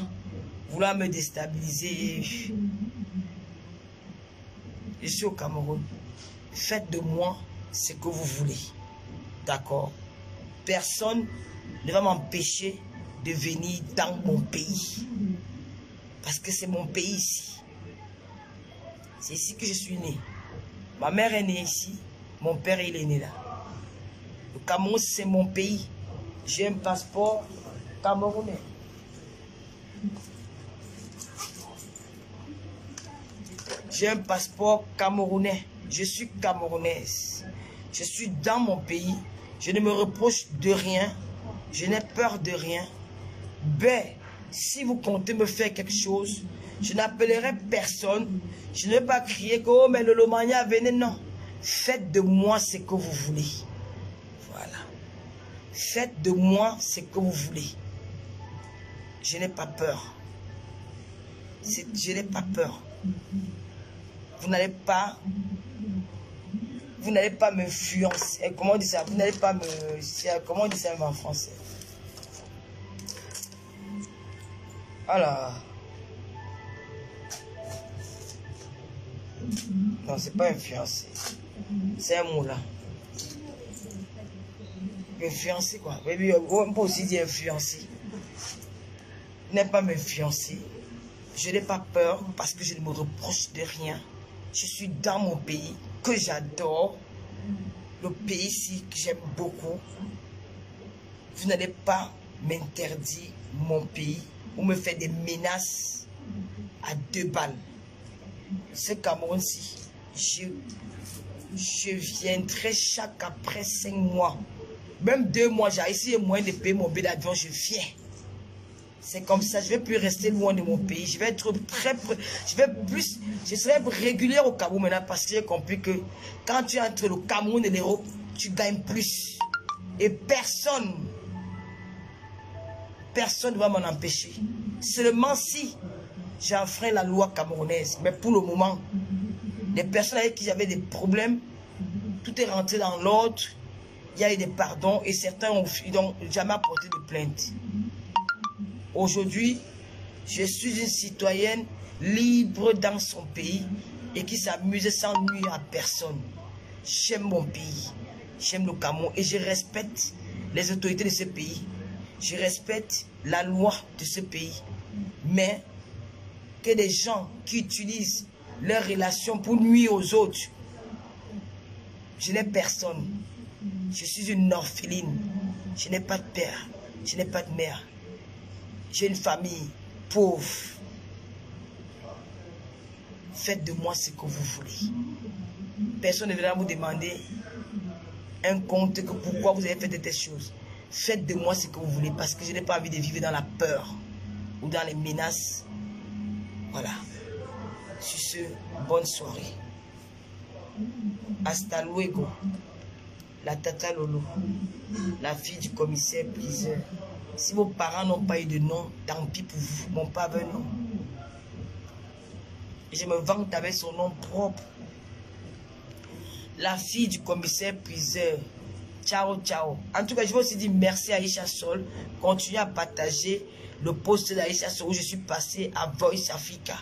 vouloir me déstabiliser, je suis au Cameroun. Faites de moi ce que vous voulez. D'accord? Personne ne va m'empêcher de venir dans mon pays. Parce que c'est mon pays ici. C'est ici que je suis né. Ma mère est née ici. Mon père, il est né là. Le Cameroun, c'est mon pays. J'ai un passeport camerounais. J'ai un passeport camerounais. Je suis camerounaise. Je suis dans mon pays. Je ne me reproche de rien. Je n'ai peur de rien. Ben, si vous comptez me faire quelque chose, je n'appellerai personne. Je ne vais pas crier que, oh, mais le Lomania, venez, non. Faites de moi ce que vous voulez. Voilà. Faites de moi ce que vous voulez. Je n'ai pas peur. Je n'ai pas peur. Vous n'allez pas m'influencer. Comment on dit ça? Vous n'allez pas me... Comment on dit ça en français? Alors... Non, c'est pas influencer. C'est un mot là. Influencer quoi? On peut aussi dire influencer. N'aime pas m'influencer. Je n'ai pas peur parce que je ne me reproche de rien. Je suis dans mon pays que j'adore. Le pays ici que j'aime beaucoup. Vous n'allez pas m'interdire mon pays ou me faire des menaces à 2 balles. Ce Cameroun-ci, je viendrai chaque après 5 mois. Même 2 mois, j'ai essayé moyen de payer mon billet d'avion, je viens. C'est comme ça, je ne vais plus rester loin de mon pays. Je vais être je serai régulière au Cameroun maintenant parce que j'ai compris que quand tu es entre le Cameroun et l'Europe, tu gagnes plus. Et personne ne va m'en empêcher. Seulement si j'enfreins la loi camerounaise. Mais pour le moment, les personnes avec qui j'avais des problèmes, tout est rentré dans l'ordre. Il y a eu des pardons et certains n'ont jamais apporté de plainte. Aujourd'hui, je suis une citoyenne libre dans son pays et qui s'amuse sans nuire à personne. J'aime mon pays, j'aime le Cameroun et je respecte les autorités de ce pays. Je respecte la loi de ce pays. Mais que des gens qui utilisent leurs relations pour nuire aux autres. Je n'ai personne. Je suis une orpheline. Je n'ai pas de père. Je n'ai pas de mère. J'ai une famille pauvre. Faites de moi ce que vous voulez. Personne ne viendra vous demander un compte que pourquoi vous avez fait de telles choses. Faites de moi ce que vous voulez parce que je n'ai pas envie de vivre dans la peur ou dans les menaces. Voilà. Sur ce, bonne soirée. Hasta luego. La tata Lolo, la fille du commissaire priseur. Si vos parents n'ont pas eu de nom, tant pis pour vous. Mon père veut un nom. Je me vante avec son nom propre. La fille du commissaire priseur. Ciao, ciao. En tout cas, je veux aussi dire merci à Aïcha Sol. Continuez à partager le post d'Aïcha Sol où je suis passé à Voice Africa.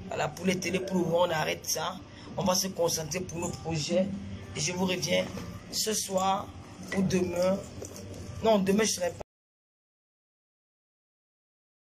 Voilà, pour les télés, pour le moment, on arrête ça. On va se concentrer pour nos projets. Et je vous reviens ce soir ou demain. Non, demain, je ne serai pas.